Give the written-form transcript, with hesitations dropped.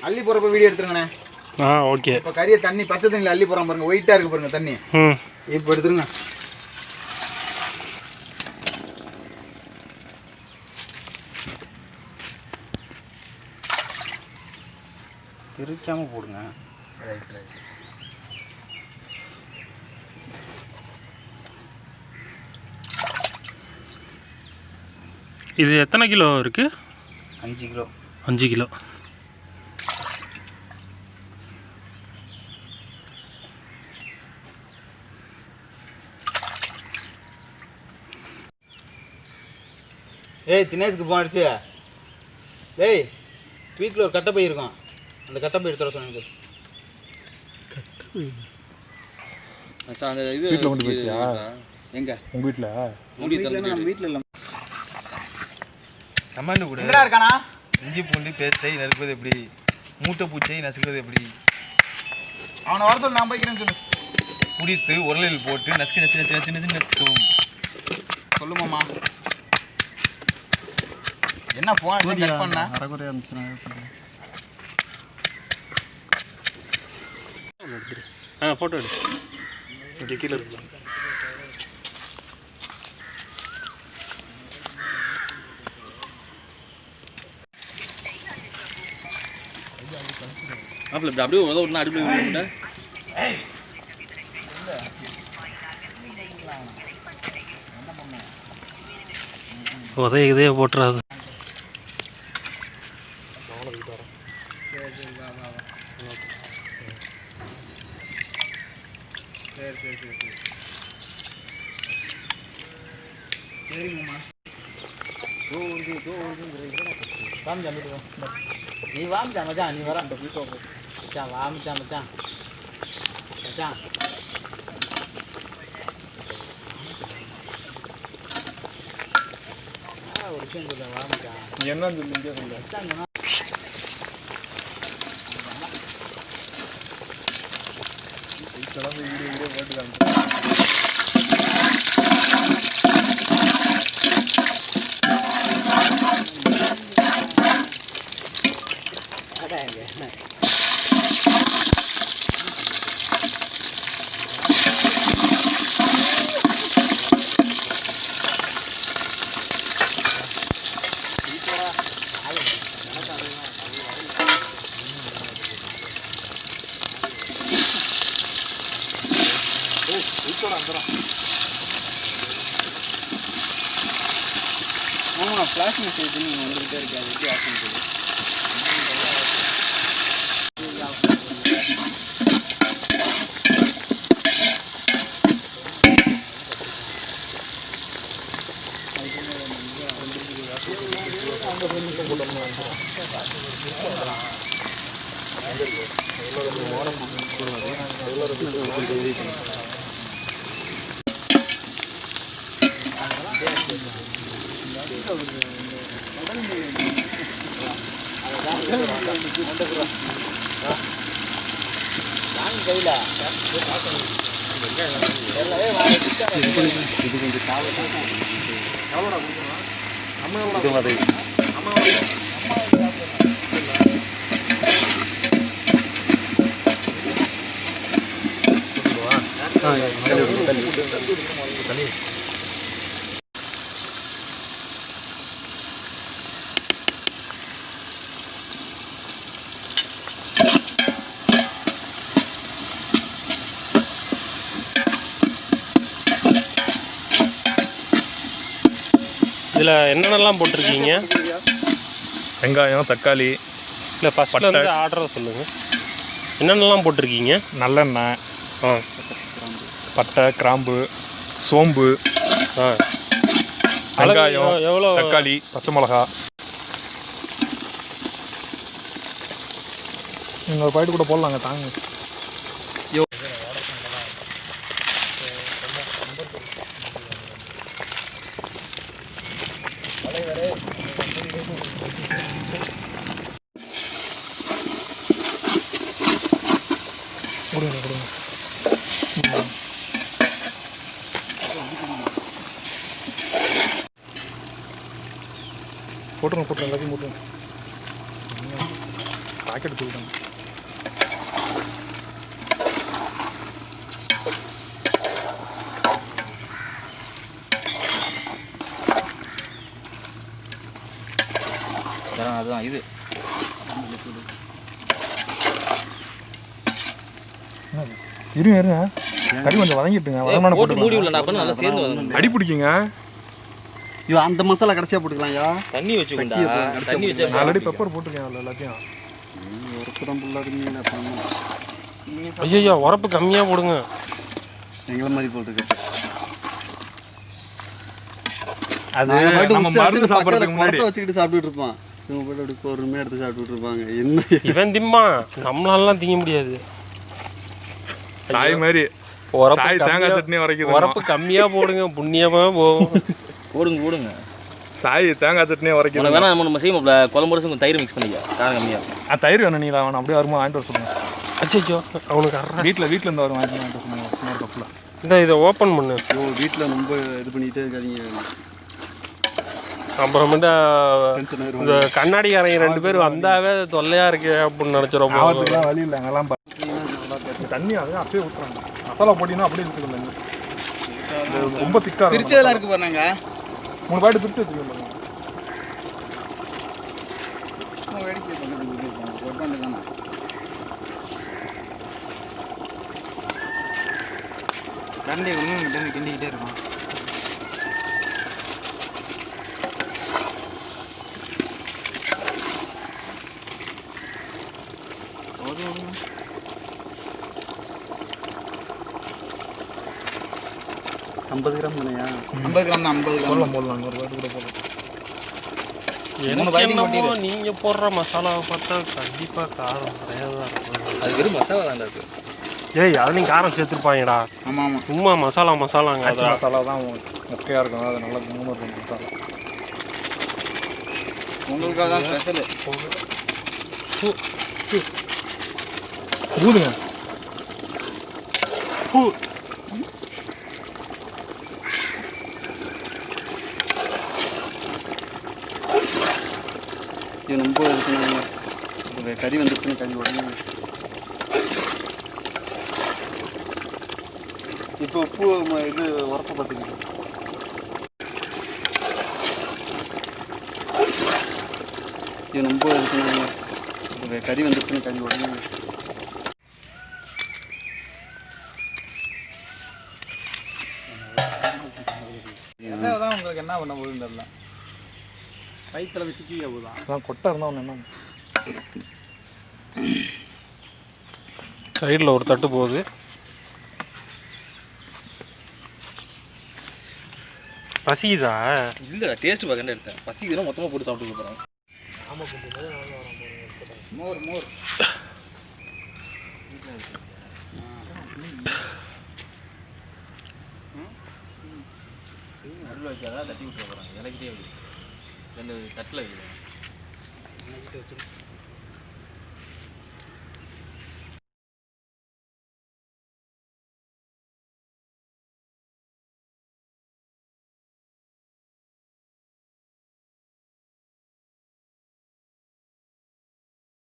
அள்ளி போறப்ப video எடுத்துருங்கண்ணே. Okay. இப்போ கறியை தண்ணி பச்சை தண்ணியில் அள்ளி போகிறோம் பாருங்க, ஒயிட்டாக இருக்கு பாருங்க தண்ணி. இப்போ எடுத்துருங்க. திருக்காமல் போடுங்க. Right right. இது எத்தனை கிலோ இருக்கு? 5 கிலோ. 5 கிலோ. ஏய் தினேஷ்க்கு ஃபோன் அடிச்சு. ஏய் வீட்டில் ஒரு கட்டப்பை இருக்கும், அந்த கட்டப்பை எடுத்துட சொன்னீங்க. அந்த இது வீட்டில் கொண்டு போயிடுச்சியா? எங்க உங்கள் வீட்டில்? நம்ம வீட்டில் இல்லை. கமாண்டு கூட என்னடா இருக்கானா? இஞ்சி பூண்டு பேஸ்ட்டை நறுக்குவது எப்படி, மூட்டை பூச்சை நசுக்குவது எப்படி? அவனை வர சொல்லி நான் போய்க்கிறேன்னு சொல்லு. குடித்து உரலில் போட்டு நசுக்கி நச்சு நச்சு நச்சு நச்சு நச்சுக்கும். சொல்லுமாம்மா. என்ன ஃபோன் கட் பண்ண? அரைக்குறையாக இருந்துச்சுன்னா ஃபோட்டோ எடு. இங்கே கீழே இருக்கு. அப்படியே ஒன்று அடிப்படை இதே போட்டுறாது. சரிங்கம்மா. வாமிச்சா நீ வாமிச்சா மச்சான், நீ வர மச்சான், வாமிச்சா மச்சான் மச்சான். ஒரு விஷயம் சொல்ல வாமிச்சா. நீ என்ன சொல்லுங்க சொல்ல. வீடியோ போட்டு ஆமாம் ஃப்ளாஷ் மெசேஜ் நீங்கள் வந்துக்கிட்டே இருக்கு, அது எப்படி ஆஃப் பண்ணுறது? இதில் என்னென்னலாம் போட்டிருக்கீங்க? வெங்காயம், தக்காளி. இல்லை ஃபஸ்ட்டில் வந்து ஆர்டரை சொல்லுங்கள். என்னென்னலாம் போட்டிருக்கீங்க? நல்லெண்ணெய், பட்டை, கிராம்பு, சோம்பு, வெங்காயம், எவ்வளோ, தக்காளி, பச்சை மிளகா. நீங்கள் பாயிட்டு கூட போடலாங்க தாங்க. கொடுங்க கொடுங்க. போட்டுருங்க எல்லாத்தையும் போட்டுருங்க. பாக்கெட் தூக்கிட்டாங்க. அதுதான் இது இருங்க கறி கொஞ்சம் வதங்கிட்டுங்க. வதமான போட்டு மூடி விடலாம் அப்ப நல்லா சேர்ந்து அடி பிடிக்குங்க. ஐயோ அந்த மசாலா கடைசியாக போட்டுக்கலாம்யா. தண்ணி வச்சுக்கோண்டா. தண்ணி வச்சு ஆல்ரெடி பெப்பர் போட்டுருக்கேன் அதில் எல்லாத்தையும். உரப்புறம் புள்ளாடுங்க. ஐயோ உரப்பு கம்மியாக போடுங்க. எங்களை மாதிரி போட்டுருக்கு. அது நம்ம மருந்து சாப்பிட்றதுக்கு முன்னாடி வச்சுக்கிட்டு சாப்பிட்டுட்டு இருப்பான். இவங்க போய்ட்டு அப்படி பொறுமையாக எடுத்து சாப்பிட்டுட்டு இருப்பாங்க. என்ன இவன் திம்மா நம்மளாலாம் திங்க முடியாது. சாய் மாதிரி சாய் தேங்காய் சட்னி வரைக்கும் உரப்பு கம்மியாக போடுங்க, புண்ணியமாக போகும். போடுங்க சாய் தேங்காய் சட்னியை வரைக்கும் வேணா நம்ம செய்வோம்ல குழம்பு கொஞ்சம் தயிர் மிக்ஸ் பண்ணிக்க காரம் கம்மியாக. தயிர் வேணும் நீங்களா வேணும் அப்படியே வருமா வாங்கிட்டு வர சொல்லுங்க. அச்சோ அவனுக்கு வீட்டில் இருந்து வரும் வாங்கிட்டு வர சொல்லுங்க. இன்னொரு கப்பில் இதை ஓப்பன் பண்ணு. ஓ வீட்டில் ரொம்ப இது பண்ணிகிட்டே இருக்காதீங்க. அப்புறமேட்டா இந்த கண்ணாடிக்காரங்க 2 பேர் வந்தாவே தொல்லையாக இருக்கு அப்படின்னு நினச்சிடும். வழி இல்லை அங்கெல்லாம் தண்ணி அதையும் அப்படியே ஊற்றுறாங்க. மசாலா போட்டிங்கன்னா அப்படியே இருக்குது தண்ணி. ரொம்ப திக்காக பிரிச்சதெல்லாம் இருக்கு பாருங்க. 3 பாட்டு பிரித்து வச்சுருக்கோம். கண்டி ஒன்றும் கிண்டிக்கிட்டே இருக்கும். $50 கிராம் தானேயா? 50 கிராம் தான். 50 கிராம் போடலாம். ஒரு பாட்டு கூட போடலாம். என்னமோ நீங்கள் போடுற மசாலாவை பார்த்தா கண்டிப்பாக காரம் கிடையாது தான் இருக்கும். அது வெறும் மசாலா தான் இருக்கு. ஏய் அதுலேயும் காரம் சேர்த்துருப்பாங்கடா. ஆமாம் சும்மா மசாலாங்க. அது மசாலா தான் முக்கியாக இருக்கும். அது நல்லா 3 இருக்கும் மசாலா. உங்களுக்காக தான் ஸ்பெஷலு. ஊதுங்க. இது ரொம்ப இருக்குங்க. கறி வந்துருச்சுன்னு கறி உடனே இப்போ உப்பு இது உரப்பை பார்த்துக்கிட்டு இது ரொம்ப இருக்குங்க. கறி வந்துருச்சுன்னு கறி உடனே தான் உங்களுக்கு என்ன பண்ண போகுதுன்னு தெரியல. வயிற்றுல விசிக்கிய போதுதான் கொட்டை இருந்தால் ஒன்று என்ன சைடில் ஒரு தட்டு போகுது. பசிக்குதா? இல்லை டேஸ்ட் பார்க்க எடுத்தேன். பசிக்குதுன்னா மொத்தமாக போட்டு சாப்பிட்டு போகிறேன். மோர் நடுவில் வச்சாதான் தட்டி விட்டுற போகிறாங்க. எனக்கிட்டே 2 தட்டில் வைக்கிறேன்.